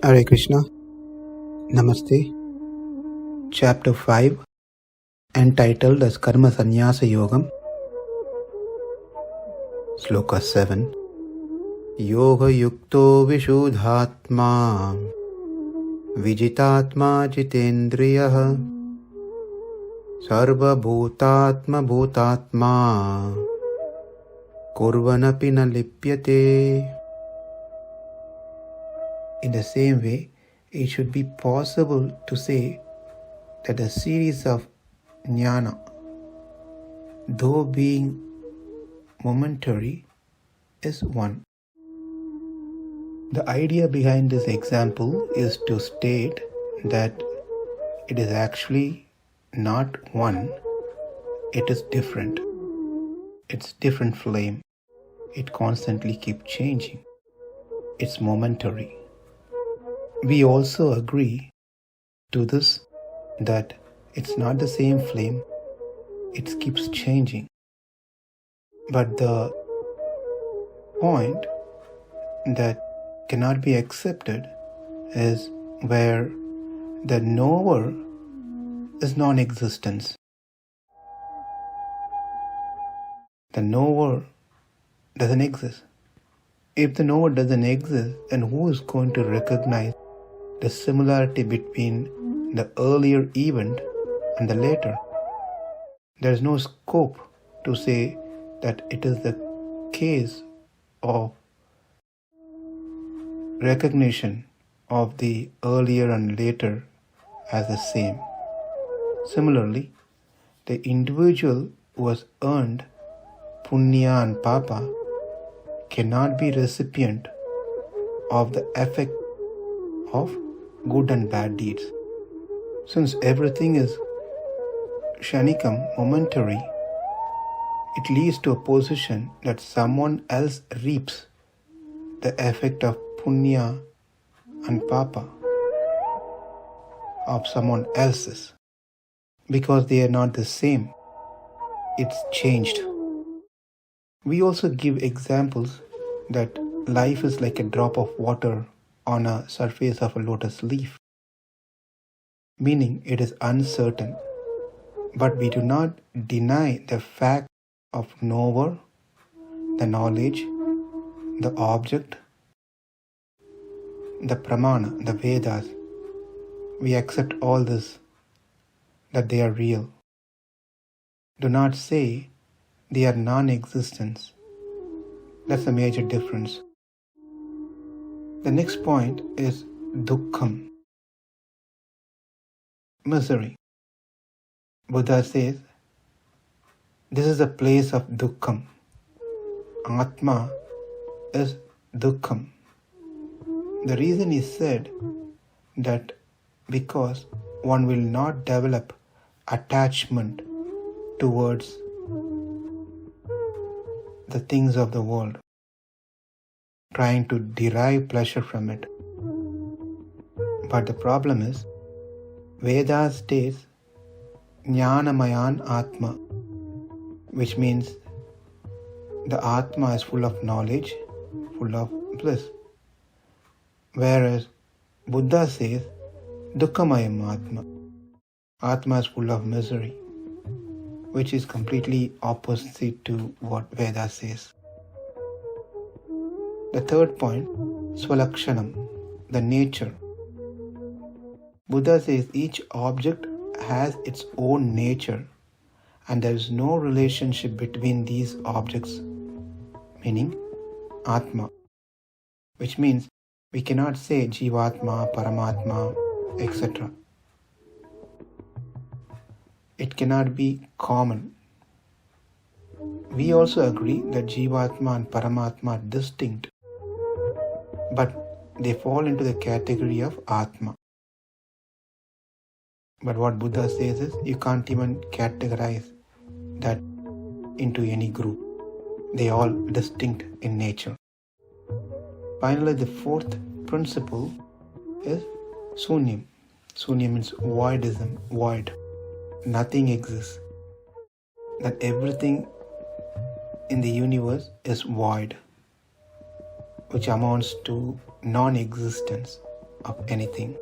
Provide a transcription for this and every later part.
Hare Krishna. Namaste. Chapter 5, entitled as Karma Sannyasa Yogam. Sloka 7. Yoga-yukto viśuddhātmā vijitātmā jitendriyaḥ sarva-bhūtātma-bhūtātmā kurvann lipyate. In the same way, it should be possible to say that a series of jnana, though being momentary, is one. The idea behind this example is to state that it is actually not one, it is different. It's different flame. It constantly keeps changing. It's momentary. We also agree to this that it's not the same flame, it keeps changing. But the point that cannot be accepted is where the knower is non-existence. The knower doesn't exist. If the knower doesn't exist, then who is going to recognize the similarity between the earlier event and the later? There is no scope to say that it is the case of recognition of the earlier and later as the same. Similarly, the individual who has earned punya and papa cannot be recipient of the effect of good and bad deeds. Since everything is kshanikam, momentary, it leads to a position that someone else reaps the effect of punya and papa of someone else's, because they are not the same. It's changed. We also give examples that life is like a drop of water on a surface of a lotus leaf, meaning it is uncertain. But we do not deny the fact of knower, the knowledge, the object, the pramana, the Vedas. We accept all this, that they are real. Do not say they are non-existence. That's a major difference. The next point is dukkham, misery. Buddha says, this is a place of dukkham. Atma is dukkham. The reason is said that because one will not develop attachment towards the things of the world, trying to derive pleasure from it. But the problem is, Vedas states jnanamayan atma, which means the atma is full of knowledge, full of bliss. Whereas Buddha says dukkhamayam atma, atma is full of misery, which is completely opposite to what Veda says. The third point, swalakshanam, the nature. Buddha says each object has its own nature and there is no relationship between these objects, meaning Atma, which means we cannot say jivatma, paramatma, etc. It cannot be common. We also agree that jivatma and paramatma are distinct, but they fall into the category of atma. But what Buddha says is, you can't even categorize that into any group. They are all distinct in nature. Finally, the fourth principle is sunyam. Sunyam means voidism, void. Nothing exists. That everything in the universe is void, which amounts to non-existence. of anything.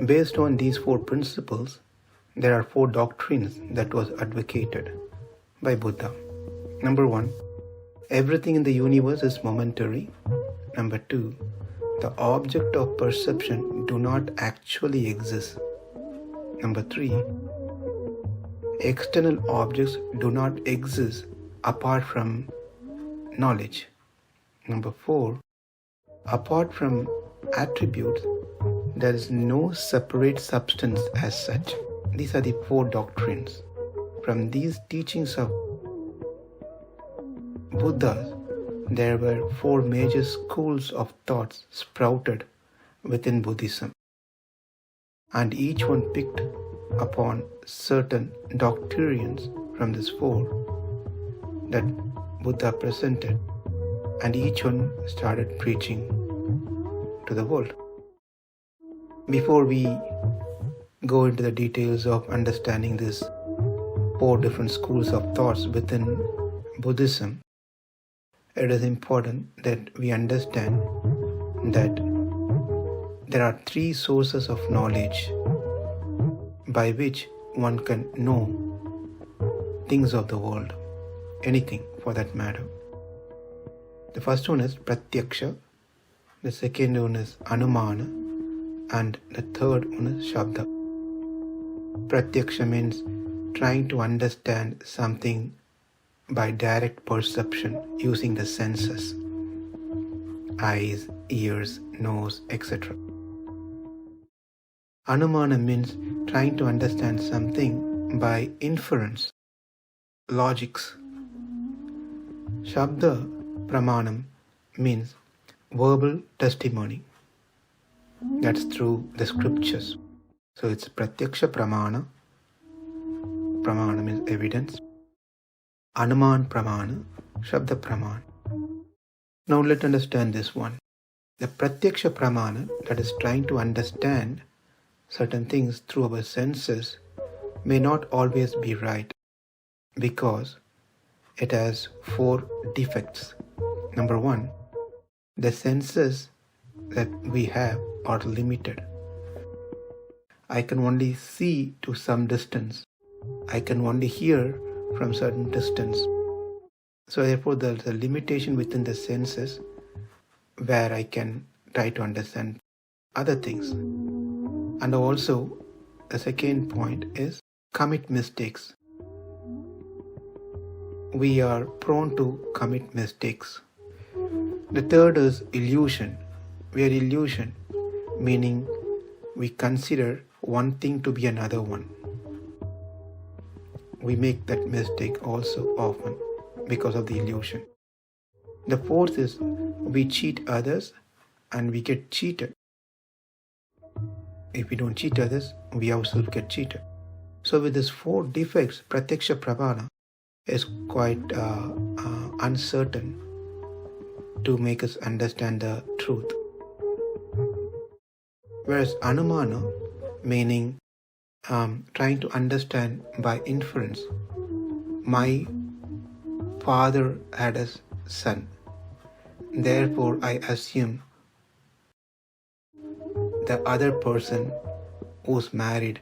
Based on these 4 principles, there are 4 doctrines that was advocated by Buddha. Number 1, everything in the universe is momentary. Number 2, the object of perception do not actually exist. Number 3, external objects do not exist apart from knowledge. Number 4, apart from attributes, there is no separate substance as such. These are the 4 doctrines. From these teachings of Buddha, there were 4 major schools of thoughts sprouted within Buddhism. And each one picked upon certain doctrines from these 4 that Buddha presented, and each one started preaching to the world. Before we go into the details of understanding these 4 different schools of thoughts within Buddhism, it is important that we understand that there are 3 sources of knowledge by which one can know things of the world, anything for that matter. The first one is pratyaksha, the second one is anumana, and the third one is shabda. Pratyaksha means trying to understand something by direct perception using the senses, eyes, ears, nose, etc. Anumana means trying to understand something by inference, logics. Shabda pramanam means verbal testimony. That's through the scriptures. So it's pratyaksha pramana. Pramana means evidence. Anuman pramana, shabda pramana. Now let's understand this one. The pratyaksha pramana, that is trying to understand certain things through our senses, may not always be right because it has 4 defects. Number 1, the senses that we have are limited. I can only see to some distance. I can only hear from certain distance. So therefore there is a limitation within the senses where I can try to understand other things. And also the second point is commit mistakes. We are prone to commit mistakes. The third is illusion. We are illusion, meaning we consider one thing to be another one. We make that mistake also often because of the illusion. The fourth is we cheat others and we get cheated. If we don't cheat others, we ourselves get cheated. So with these 4 defects, pratyaksha pramana is quite uncertain to make us understand the truth. Whereas anumana, meaning trying to understand by inference. My father had a son, therefore I assume the other person who's married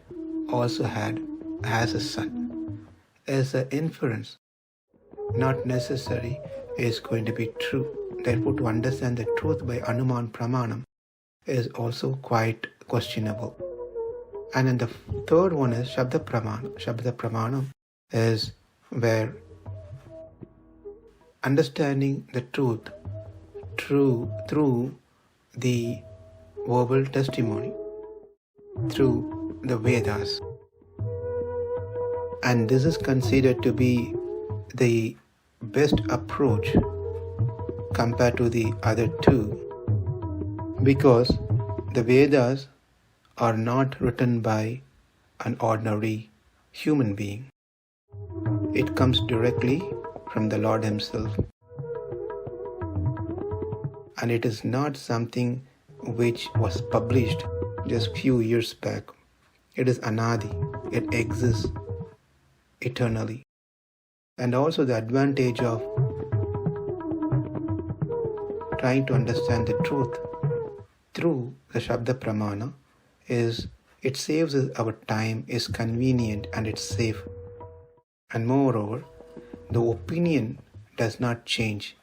also has a son. As an inference, not necessary is going to be true. Therefore, to understand the truth by anuman pramanam is also quite questionable. And then the third one is shabda pramana. Shabda pramanam is where understanding the truth through the verbal testimony, through the Vedas. And this is considered to be the best approach compared to the other 2, because the Vedas are not written by an ordinary human being. It comes directly from the Lord Himself. And it is not something which was published just few years back. It is anadi. It exists eternally. And also the advantage of trying to understand the truth through the Shabda Pramana is it saves us our time, is convenient, and it's safe. And moreover, the opinion does not change.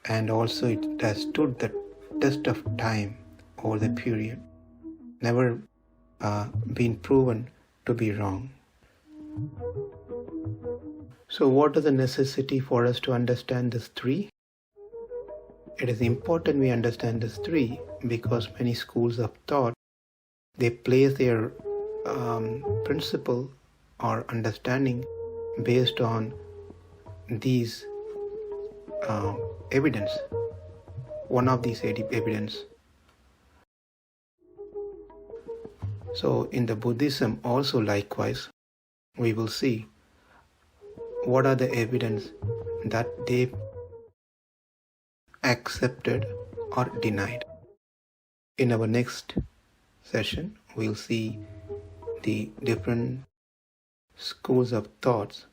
And also it has stood the test of time over the period. Never been proven to be wrong. So what is the necessity for us to understand this three? It is important we understand this three because many schools of thought, they place their principle or understanding based on these evidence. One of these evidence. So in the Buddhism also likewise, we will see what are the evidence that they accepted or denied. In our next session, we'll see the different schools of thoughts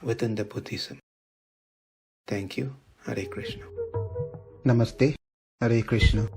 within the Buddhism. Thank you. Hare Krishna. Namaste. Hare Krishna.